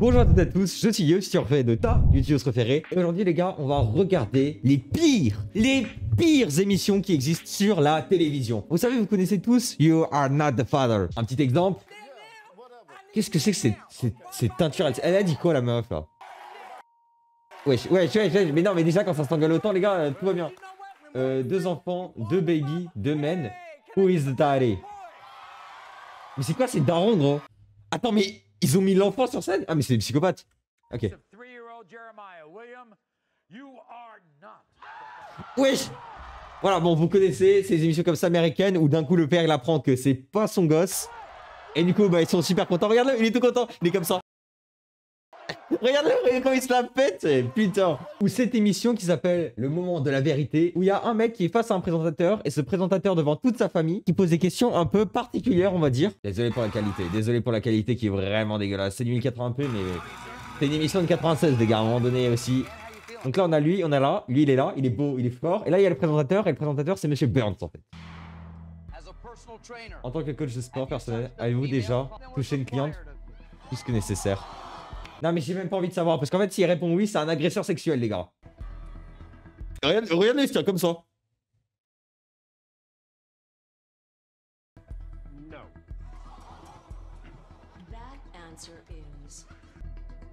Bonjour à toutes et à tous, je suis Yo, je suis refait de ta YouTubeuse préférée. Et aujourd'hui les gars, on va regarder les pires émissions qui existent sur la télévision. Vous savez, vous connaissez tous You Are Not The Father. Un petit exemple. Qu'est-ce que c'est que cette teinture? Elle a dit quoi la meuf là? Wesh, mais non, mais déjà quand ça s'engueule autant les gars, tout va bien. 2 enfants, 2 baby, 2 men. Who is the daddy? Mais c'est quoi ces darons gros? Attends, mais ils ont mis l'enfant sur scène? Ah mais c'est des psychopathes. Ok. Wesh. Voilà, bon, vous connaissez ces émissions comme ça américaines où d'un coup le père il apprend que c'est pas son gosse. Et du coup, bah ils sont super contents. Regarde-le, il est tout content. Il est comme ça. Regarde-le, regarde comment il se la pète. Putain. Ou cette émission qui s'appelle Le Moment de la Vérité, où il y a un mec qui est face à un présentateur, et ce présentateur devant toute sa famille, qui pose des questions un peu particulières, on va dire. Désolé pour la qualité qui est vraiment dégueulasse. C'est du 1080p, mais c'est une émission de 96, les gars, à un moment donné aussi. Donc là, on a lui, on a là, lui il est là, il est beau, il est fort. Et là, il y a le présentateur, et le présentateur, c'est Monsieur Burns, en fait. En tant que coach de sport personnel, avez-vous déjà touché une cliente plus que nécessaire? Non mais j'ai même pas envie de savoir, parce qu'en fait s'il répond oui, c'est un agresseur sexuel les gars. Regardez, il se tient comme ça.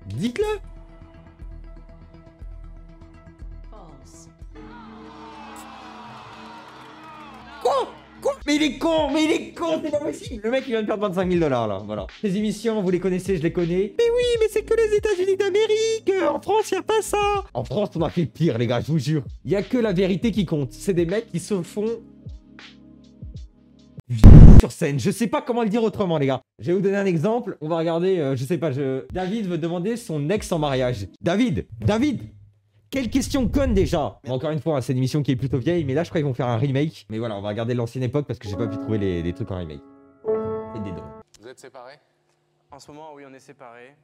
Dites-le. Quoi? Mais il est con, c'est pas possible. Le mec il vient de perdre 25 000 $ là, voilà. Les émissions, vous les connaissez, je les connais. Mais oui, mais c'est que les États-Unis d'Amérique. En France, y a pas ça. En France, on a fait pire les gars, je vous jure. Y a que la vérité qui compte. C'est des mecs qui se font sur scène. Je sais pas comment le dire autrement les gars. Je vais vous donner un exemple. On va regarder, je sais pas, David veut demander son ex en mariage. David. Quelle question conne déjà. Encore une fois, hein, c'est une émission qui est plutôt vieille, mais là je crois qu'ils vont faire un remake. Mais voilà, on va regarder l'ancienne époque parce que j'ai pas pu trouver les trucs en remake. C'est des drôles. Vous êtes séparés? En ce moment, oui, on est séparés.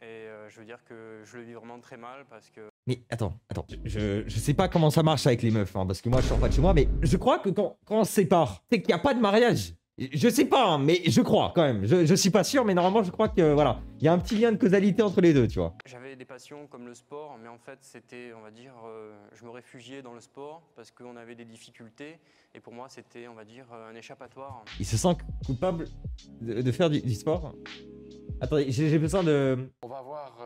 Et je veux dire que je le vis vraiment très mal parce que... Mais attends. Je sais pas comment ça marche avec les meufs, hein, parce que moi je sors pas de chez moi, mais je crois que quand on se sépare, c'est qu'il n'y a pas de mariage. Je sais pas, hein, mais je crois quand même. Je suis pas sûr, mais normalement je crois que voilà, il y a un petit lien de causalité entre les deux, tu vois. J'avais des passions comme le sport, mais en fait c'était, on va dire, je me réfugiais dans le sport parce qu'on avait des difficultés. Et pour moi c'était, on va dire, un échappatoire. Il se sent coupable de faire du sport. Attendez, j'ai besoin de... On va voir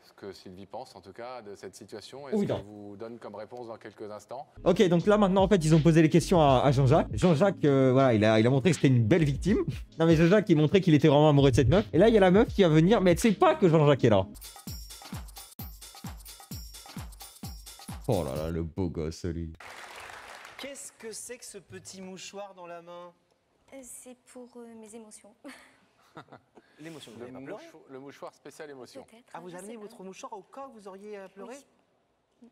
ce que Sylvie pense en tout cas de cette situation et Oui, ce qu'elle vous donne comme réponse dans quelques instants. Ok, donc là maintenant en fait ils ont posé les questions à Jean-Jacques. Jean-Jacques, voilà, il a montré que c'était une belle victime. Non mais Jean-Jacques il montrait qu'il était vraiment amoureux de cette meuf. Et là il y a la meuf qui va venir, mais elle sait pas que Jean-Jacques est là. Oh là là, le beau gosse lui. Qu'est-ce que c'est que ce petit mouchoir dans la main? C'est pour mes émotions. L'émotion, vous n'avez pas pleuré? Le mouchoir spécial émotion. Peut-être. Ah, vous amenez votre mouchoir au cas où vous auriez pleuré? Oui.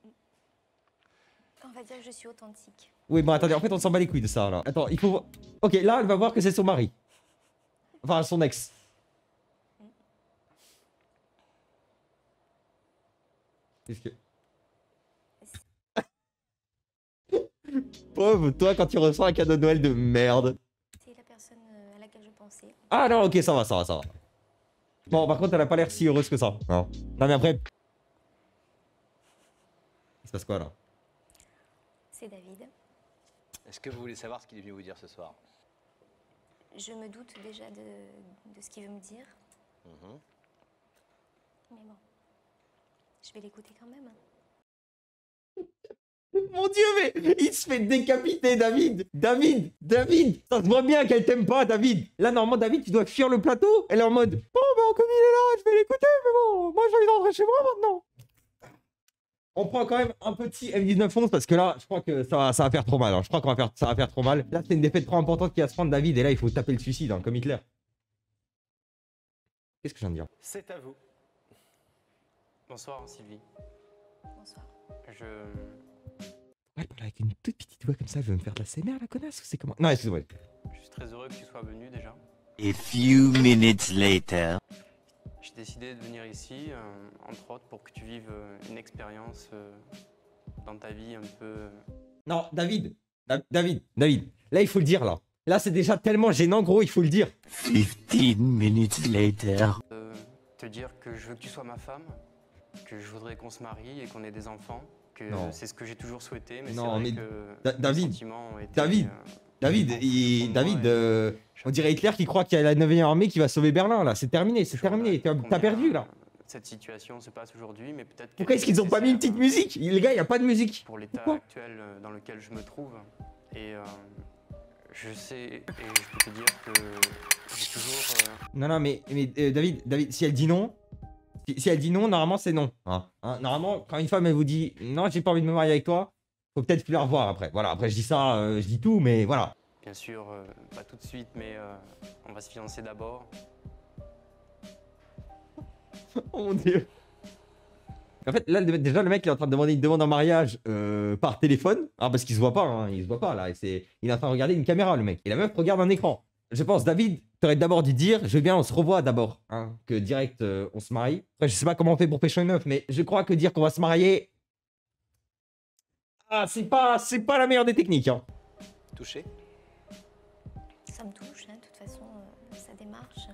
On va dire que je suis authentique. Oui, bon attendez, en fait on s'en bat les couilles de ça là. Attends, il faut... Ok, là elle va voir que c'est son mari. Enfin, son ex. Qu'est-ce que... Pauvre toi quand tu reçois un cadeau de Noël de merde. C'est la personne à laquelle je pensais. Ah non, ok, ça va. Bon, par contre, elle a pas l'air si heureuse que ça. Non mais après... Il se passe quoi, là? C'est David. Est-ce que vous voulez savoir ce qu'il est venu vous dire ce soir? Je me doute déjà de ce qu'il veut me dire. Mais bon, je vais l'écouter quand même. Mon Dieu, mais il se fait décapiter, David. Ça se voit bien qu'elle t'aime pas, David. Là, normalement, David, tu dois fuir le plateau. Elle est en mode, bon, bah, comme il est là, je vais l'écouter, mais bon, moi, j'ai envie de rentrer chez moi maintenant. On prend quand même un petit M1911 parce que là, je crois que ça va faire trop mal. Hein. Je crois qu'on va ça va faire trop mal. Là, c'est une défaite trop importante qui va se prendre, David. Et là, il faut taper le suicide, hein, comme Hitler. Qu'est-ce que je viens de dire? C'est à vous. Bonsoir Sylvie. Bonsoir. Elle parle avec une toute petite voix comme ça. Elle veut me faire de la CMR, la connasse, ou c'est comment? Non, excuse-moi. Je suis très heureux que tu sois venu déjà. A few minutes later. J'ai décidé de venir ici, entre autres, pour que tu vives une expérience dans ta vie un peu... Non, David. Là, il faut le dire, là. Là, c'est déjà tellement gênant, gros, il faut le dire. 15 minutes later. te dire que que je veux que tu sois ma femme, que je voudrais qu'on se marie et qu'on ait des enfants, que Non. c'est ce que j'ai toujours souhaité, mais Non, c'est vrai mais que les David, sentiments ont été, David, David, au fond de moi, David, et on dirait Hitler qui croit qu'il y a la 9e armée qui va sauver Berlin, là. C'est terminé, c'est je vois terminé. T'as combien perdu, là. Cette situation se passe aujourd'hui, mais peut-être. Pourquoi est-ce qu'ils ont pas mis une petite musique? Les gars, il n'y a pas de musique. Pour l'état Pourquoi actuel dans lequel je me trouve. Et je sais, et je peux te dire que j'ai toujours. Non, non, mais David, si elle dit non, si elle dit non, normalement, c'est non. Hein. Normalement, quand une femme, elle vous dit non, j'ai pas envie de me marier avec toi, faut peut-être plus la revoir après. Voilà, après, je dis ça, je dis tout, mais voilà. Bien sûr, pas tout de suite, mais on va se fiancer d'abord. Oh mon dieu. En fait, là, déjà, le mec, il est en train de demander une demande en mariage par téléphone. Ah, parce qu'il se voit pas, hein, il se voit pas, là. Il est en train de regarder une caméra, le mec. Et la meuf regarde un écran. Je pense, David, t'aurais d'abord dû dire, je veux bien, on se revoit d'abord. Hein, que direct, on se marie. Après, je sais pas comment on fait pour pêcher une meuf, mais je crois que dire qu'on va se marier... Ah, c'est pas la meilleure des techniques, hein. Touché. Ça me touche, hein, de toute façon, ça démarche.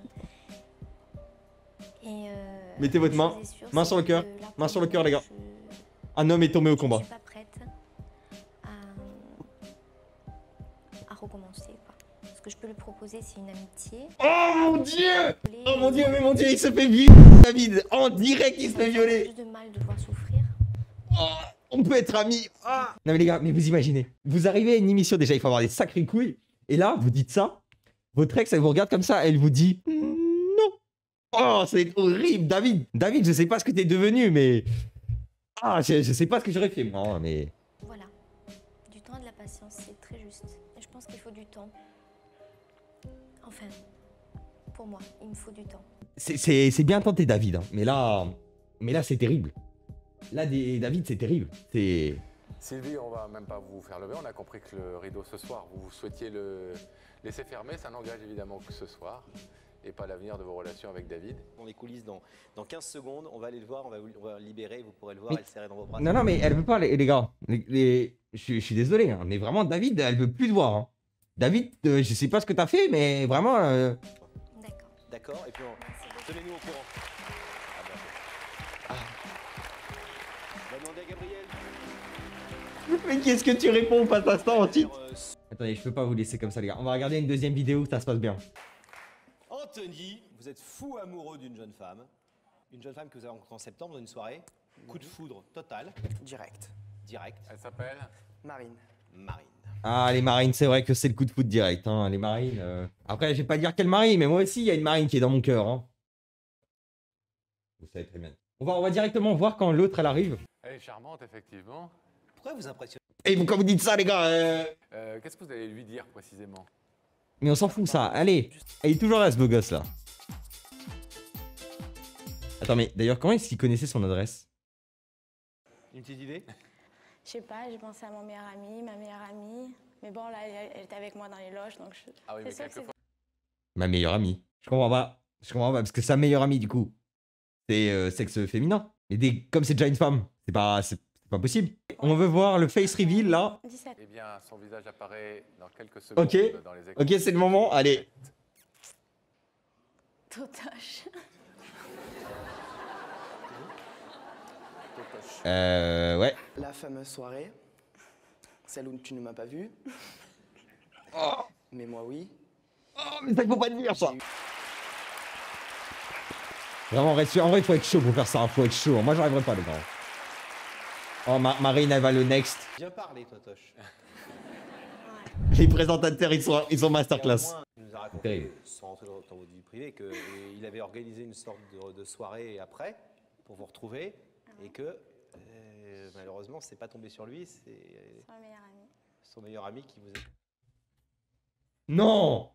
Et, Mettez votre main. chose est sûre, Main c'est sur le cœur. que là, Main pour sur le le cœur, les moment, gars. Un homme est tombé au je combat. suis pas prête à recommencer, quoi. Ce que je peux lui proposer, c'est une amitié. Oh mon dieu! Oh mon dieu, mais mon dieu, il se fait violer, David! En direct, il se fait violer! Plus de mal de voir souffrir. Oh, on peut être amis! Ah. Non mais les gars, mais vous imaginez, vous arrivez à une émission, déjà il faut avoir des sacrées couilles, et là, vous dites ça, votre ex, elle vous regarde comme ça, elle vous dit non! Oh, c'est horrible, David! David, je sais pas ce que t'es devenu, mais... Ah, je sais pas ce que j'aurais fait, moi, mais... Voilà. Du temps et de la patience, c'est très juste. Et je pense qu'il faut du temps. Enfin, pour moi, il me faut du temps. C'est bien tenté, David, hein, mais là, c'est terrible. Là, David, c'est terrible. C'est... Sylvie, on va même pas vous faire lever. On a compris que le rideau ce soir, vous souhaitiez le laisser fermer. Ça n'engage évidemment que ce soir et pas l'avenir de vos relations avec David. Dans les coulisses, dans 15 secondes, on va aller le voir, on va le libérer, vous pourrez le voir Mais- et le serrer dans vos bras. Non, non, mais elle veut pas, les gars. Je suis désolé, hein, mais vraiment, David, elle veut plus te voir. Hein. David, je sais pas ce que t'as fait, mais vraiment... D'accord. D'accord. Et puis tenez-nous au courant. Ah, on va demander à Gabriel. Mais qu'est-ce que tu réponds face à ça en titre? Euh, Attendez, je peux pas vous laisser comme ça, les gars. On va regarder une deuxième vidéo où ça se passe bien. Anthony, vous êtes fou amoureux d'une jeune femme que vous avez rencontrée en septembre dans une soirée. Coup de foudre total, Direct. direct. Elle s'appelle Marine. Marine. Ah, les marines, c'est vrai que c'est le coup de foot direct. Hein. Les marines... Après, je vais pas dire quelle marine, mais moi aussi, il y a une marine qui est dans mon cœur. Hein. Vous savez très bien. On va directement voir quand l'autre, elle arrive. Elle est charmante, effectivement. Pourquoi vous impressionnez? Et quand vous dites ça, les gars... Qu'est-ce que vous allez lui dire précisément? Mais on s'en fout, ça. Allez. Il est toujours là, ce beau gosse, là. Attends, mais d'ailleurs, comment est-ce qu'il connaissait son adresse? Une petite idée? Je sais pas, j'ai pensé à mon meilleur ami, ma meilleure amie. Mais bon, là, elle était avec moi dans les loges, donc je... Ah oui, mais C'est sûr que quelquefois. Ma meilleure amie. Je comprends pas. Je comprends pas, parce que sa meilleure amie, du coup, c'est sexe féminin. Et comme c'est déjà une femme, c'est pas possible. On veut voir le face reveal, là. 17. Eh bien, son visage apparaît dans quelques secondes Ok. dans les écrans. Ok, c'est le moment. Allez. Totoche. Ouais. La fameuse soirée, celle où tu ne m'as pas vu, mais moi oui. Oh, mais ça, il faut pas le dire, ça. Vraiment, en vrai, il faut être chaud pour faire ça. Faut être chaud. Moi, j'arriverai pas, les gars. Oh, Marine, elle va le next. Bien parlé, Totoche. Les présentateurs, ils sont masterclass. Il nous a raconté, Terrible. sans rentrer dans votre vie privée, qu'il avait organisé une sorte de soirée après pour vous retrouver et que malheureusement, c'est pas tombé sur lui, c'est C'est ma meilleure amie. son meilleur ami qui vous a, Non.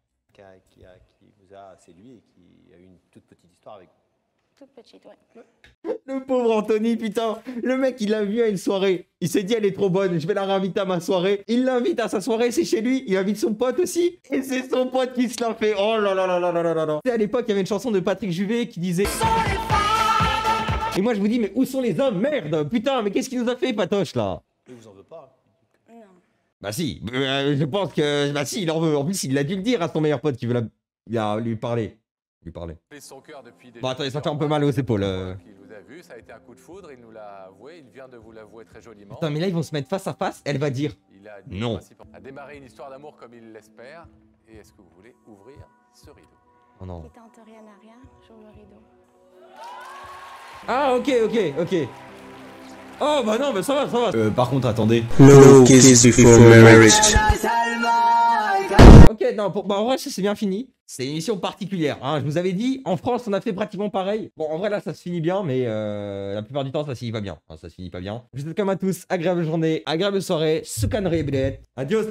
c'est lui et qui a eu une toute petite histoire avec. Toute petite, ouais. Le pauvre Anthony, putain. Le mec, il l'a vu à une soirée. Il s'est dit, elle est trop bonne. Je vais la réinviter à ma soirée. Il l'invite à sa soirée, c'est chez lui. Il invite son pote aussi. Et c'est son pote qui se l'a fait. Oh là là là là là là là là. Tu sais, à l'époque, il y avait une chanson de Patrick Juvet qui disait... Et moi, je vous dis, mais où sont les hommes? Merde. Putain, mais qu'est-ce qu'il nous a fait, Patoche, là? Il vous en veut pas. Non. Bah si. Je pense que... Bah si, il en veut. En plus, il a dû le dire à son meilleur pote qui veut lui parler. lui parler. Son cœur depuis Bon, attendez, ça fait un peu mal aux épaules. Il vous a vu, ça a été un coup de foudre, il nous l'a avoué, il vient de vous l'avouer très joliment. Putain, mais là, ils vont se mettre face à face. Elle va dire Il a non. a démarré une histoire d'amour comme il l'espère. Et est-ce que vous voulez ouvrir ce rideau? Oh non. Qui tente rien à rien, j'ouvre le rideau. Ah, ok. Oh, bah non, bah ça va. Par contre, attendez. No kiss before marriage. Ok, non, bah en vrai, ça c'est bien fini. C'est une émission particulière. Hein. Je vous avais dit, en France, on a fait pratiquement pareil. Bon, en vrai, là, ça se finit bien, mais la plupart du temps, ça se finit pas bien. Enfin, ça se finit pas bien. Je vous souhaite comme à tous, agréable journée, agréable soirée. Sukan Rebret. Adios.